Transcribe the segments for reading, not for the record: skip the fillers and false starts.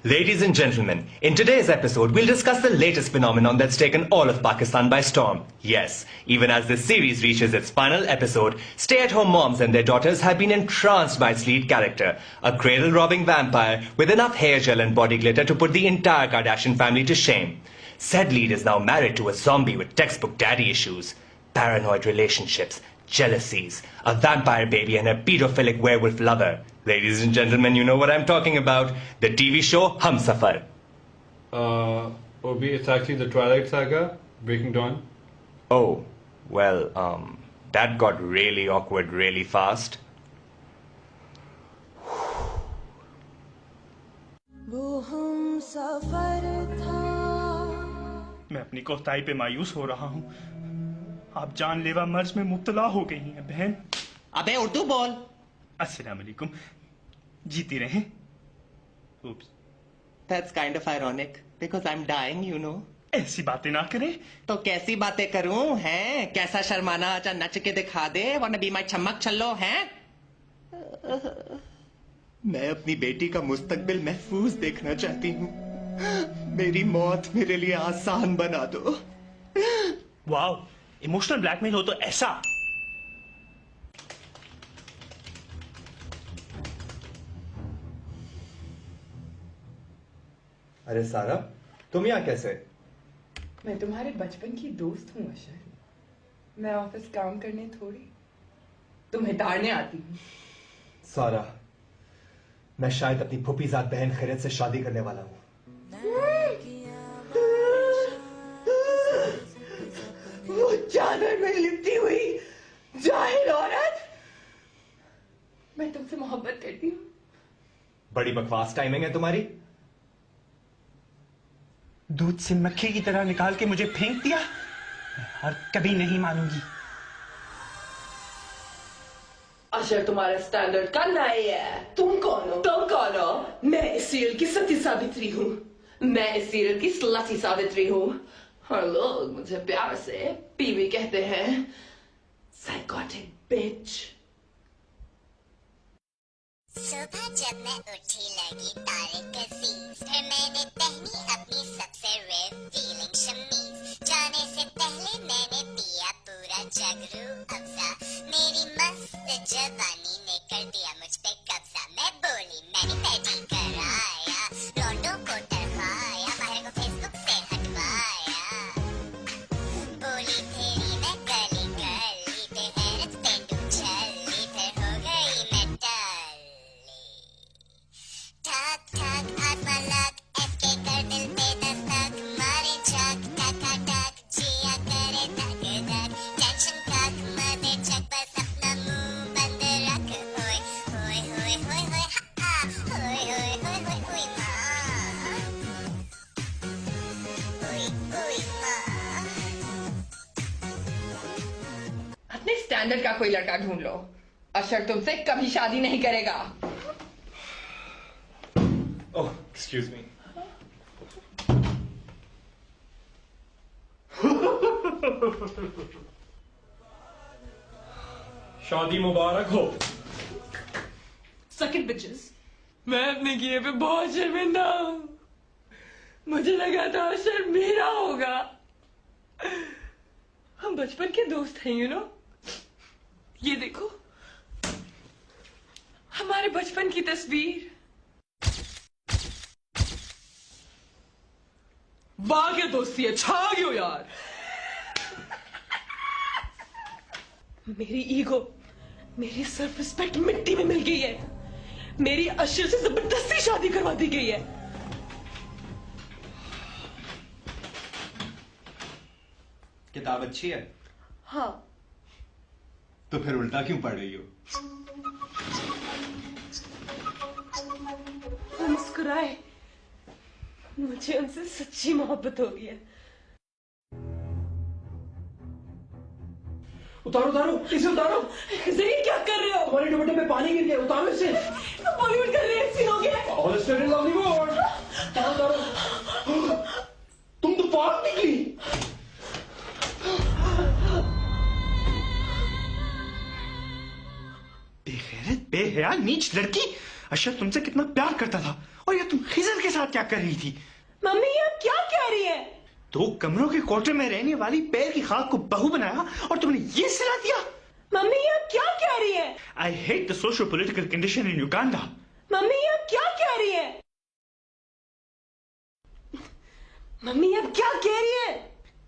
Ladies and gentlemen, in today's episode, we'll discuss the latest phenomenon that's taken all of Pakistan by storm. Yes, even as this series reaches its final episode, stay-at-home moms and their daughters have been entranced by its lead character, a cradle-robbing vampire with enough hair gel and body glitter to put the entire Kardashian family to shame. Said lead is now married to a zombie with textbook daddy issues, paranoid relationships, jealousies, a vampire baby and a pedophilic werewolf lover. Ladies and gentlemen, you know what I'm talking about. The TV show Humsafar. Obi, it's actually the Twilight Saga, Breaking Dawn. Oh, well, that got really awkward really fast. मैं अपनी कोताही पे मायूस हो रहा हूँ। आप जानलेवा मर्ज में मुब्तला हो गई हैं बहन। अबे उर्दू बोल। अस्सलाम वालेकुम। जीती रहें। Oops. That's kind of ironic because I'm dying, you know. ऐसी बातें ना करें। तो कैसी बातें करूं हैं? कैसा शर्माना? अच्छा नच के दिखा दे, वरना बी माई छमक छल्लो हैं। मैं अपनी बेटी का मुस्तकबिल महफूज देखना चाहती हूँ। मेरी मौत मेरे लिए आसान बना दो। वाओ, इमोशनल ब्लैकमेल हो तो ऐसा। अरे सारा, तुम यहाँ कैसे? मैं तुम्हारे बचपन की दोस्त हूँ अशर। मैं ऑफिस काम करने थोड़ी तुम्हें ताड़ने आती हूँ। सारा, मैं शायद अपनी फूफीजाद बहन खैरत से शादी करने वाला हूँ। वो चादर में लिपटी हुई जाहिल औरत। मैं तुमसे मोहब्बत करती हूँ। बड़ी बकवास टाइमिंग है तुम्हारी। दूध से मक्खी की तरह निकाल के मुझे फेंक दिया और कभी नहीं मानूंगी। अशर तुम्हारा स्टैंडर्ड का नहीं है। तुम कौन हो? तुम कौन हो? मैं इस सीरियल की सती सावित्री हूँ। मैं इस सीरियल की स्लटी सावित्री हूँ और लोग मुझे प्यार से पीवी कहते हैं। साइकोटिक बिच। सुबह जब मैं उठी लगी तारे कसीस, फिर मैंने पहनी अपनी सबसे रेयर फीलिंग शमीज। जाने से पहले मैंने पिया पूरा जगरू अफ़ज़ा। मेरी मस्त जवानी ने कर दिया मुझ पे कब्जा। मैं बोली मैंने पैटी कराया, लौंडों को डरवाया, माहिर को फेसबुक से हटवाया। बोली तेरी मैं गली गली पे गैरत पे डूब चली, फिर हो गई मैं ठक ठक आसमां लग एफके कर दिल पे दस्तक मारे झक टका टक जिया करे धक धक टेंशन काक मदे चक बस अपना मुंह बंद रख। होए होए होए होए होए हा होए होए होए होए होए माँ होए होए माँ। अपने स्टैंडर्ड का कोई लड़का ढूंढ लो। अशर तुमसे कभी शादी नहीं करेगा। Oh, excuse me. शादी मुबारक हो। Suck it, bitches. मैं अपने किए पे बहुत शर्मिंदा हूँ। मुझे लगा था अशर मेरा होगा। हम बचपन के दोस्त हैं, you know? ये देखो, हमारे बचपन की तस्वीर। वाह क्या दोस्ती है, छा गयो यार। मेरी ईगो, मेरी सेल्फ रिस्पेक्ट मिट्टी में मिल गई है। मेरी अशर से जबरदस्ती शादी करवा दी गई है। किताब अच्छी है? हाँ। तो फिर उल्टा क्यों पढ़ रही हो? वो मुस्कुराए, मुझे उनसे सच्ची मोहब्बत हो गई है। उतारो उतारो, इसे उतारो। जरीन क्या कर रहे हो? तुम्हारे दुपट्टे में पानी गिर गया, उतारो इसे। बॉलीवुड का रेप सीन हो गया। All is still in Hollywood। उतारो उतारो। तुम तो पाक निकली। बेगैरत बेहया नीच लड़की। अशर तुमसे कितना प्यार करता था और ये तुम खिजर के साथ क्या कर रही थी? मम्मी ये आप क्या कह रही है? 2 कमरों के क्वार्टर में रहने वाली पैर की खाक को बहू बनाया और तुमने ये सिला दिया? मम्मी ये आप क्या कह रही है? I hate the socio political condition in Uganda. Mummy ये आप क्या कह रही है? मम्मी ये आप क्या कह रही है?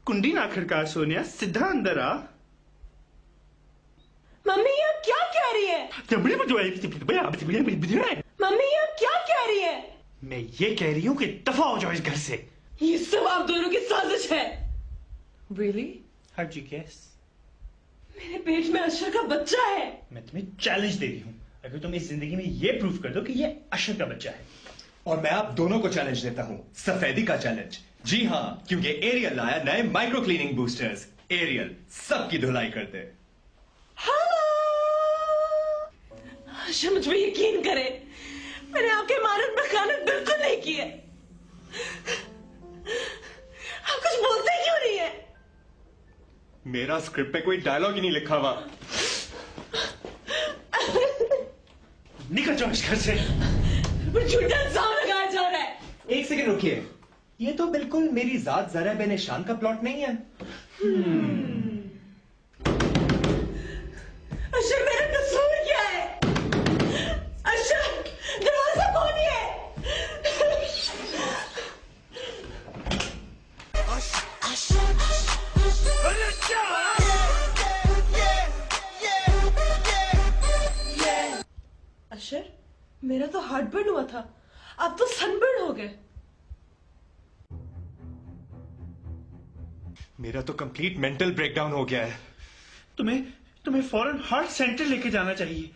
कुंडी ना खड़का सोनिया, सीधा अंदर आ। मम्मी ये आप क्या कह रही है? मम्मी ये आप क्या कह रही है? मैं ये कह रही हूँ कि दफा हो जाओ इस घर से। ये सब आप दोनों की साजिश है। Really? How'd you guess? मेरे पेट में अशर का बच्चा है। मैं तुम्हें चैलेंज दे रही हूँ, अगर तुम इस जिंदगी में ये प्रूफ कर दो कि ये अशर का बच्चा है। और मैं आप दोनों को चैलेंज देता हूँ, सफेदी का चैलेंज। जी हाँ, क्योंकि एरियल लाया नए माइक्रो क्लीनिंग बूस्टर्स। एरियल सबकी धुलाई कर दे। अशर मुझ पे यकीन करे, मैंने आपके मानद में खाना बिल्कुल नहीं की है। आप कुछ बोलते क्यों नहीं है? मेरा स्क्रिप्ट पे कोई डायलॉग ही नहीं लिखा हुआ। निकल जाओ इस घर से। पर झूठा इल्जाम लगाया जा रहा है। एक सेकंड रुकिए, ये तो बिल्कुल मेरी जात जरा बेनिशान का प्लॉट नहीं है। अशर मेरा कसूर क्या है? अशर दरवाजा खोलिए। अशर मेरा तो हार्ट बर्न हुआ था, अब तो सनबर्न हो गए। मेरा तो कंप्लीट मेंटल ब्रेकडाउन हो गया है। तुम्हें फौरन हार्ट सेंटर लेके जाना चाहिए।